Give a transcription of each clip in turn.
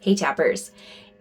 Hey tappers,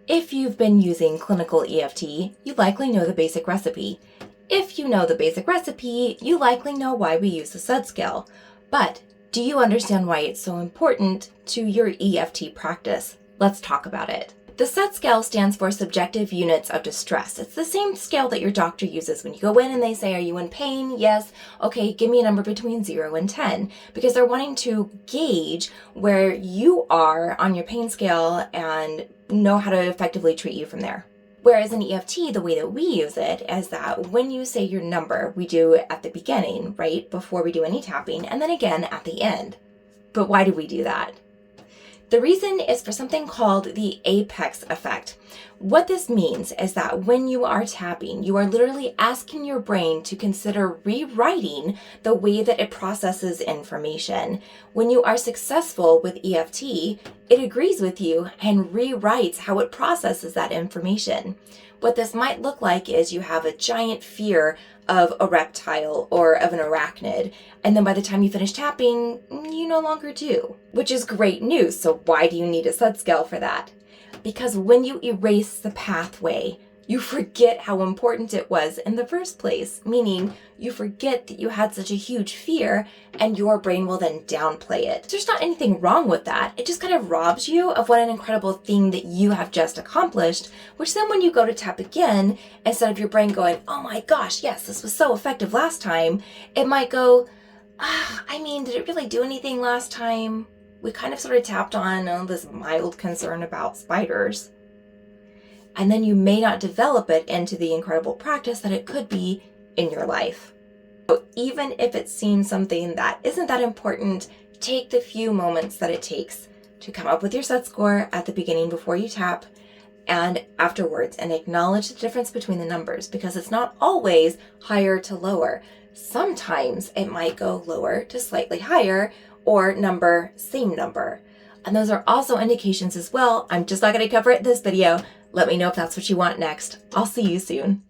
if you've been using clinical EFT, you likely know the basic recipe. If you know the basic recipe, you likely know why we use the SUD scale. But do you understand why it's so important to your EFT practice? Let's talk about it. The SUD scale stands for Subjective Units of Distress. It's the same scale that your doctor uses when you go in and they say, are you in pain? Yes. Okay, give me a number between 0 and 10, because they're wanting to gauge where you are on your pain scale and know how to effectively treat you from there. Whereas in EFT, the way that we use it is that when you say your number, we do it at the beginning, right, before we do any tapping, and then again at the end. But why do we do that? The reason is for something called the apex effect. What this means is that when you are tapping, you are literally asking your brain to consider rewriting the way that it processes information. When you are successful with EFT, it agrees with you and rewrites how it processes that information. What this might look like is you have a giant fear of a reptile or of an arachnid, and then by the time you finish tapping, you no longer do, which is great news. So why do you need a SUD scale for that? Because when you erase the pathway, you forget how important it was in the first place, meaning you forget that you had such a huge fear and your brain will then downplay it. There's not anything wrong with that. It just kind of robs you of what an incredible thing that you have just accomplished, which then when you go to tap again, instead of your brain going, oh my gosh, yes, this was so effective last time, it might go, did it really do anything last time? We kind of sort of tapped on this mild concern about spiders. And then you may not develop it into the incredible practice that it could be in your life. So even if it seems something that isn't that important, take the few moments that it takes to come up with your SUD score at the beginning before you tap and afterwards, and acknowledge the difference between the numbers, because it's not always higher to lower. Sometimes it might go lower to slightly higher, or number, same number. And those are also indications as well. I'm just not going to cover it in this video. Let me know if that's what you want next. I'll see you soon.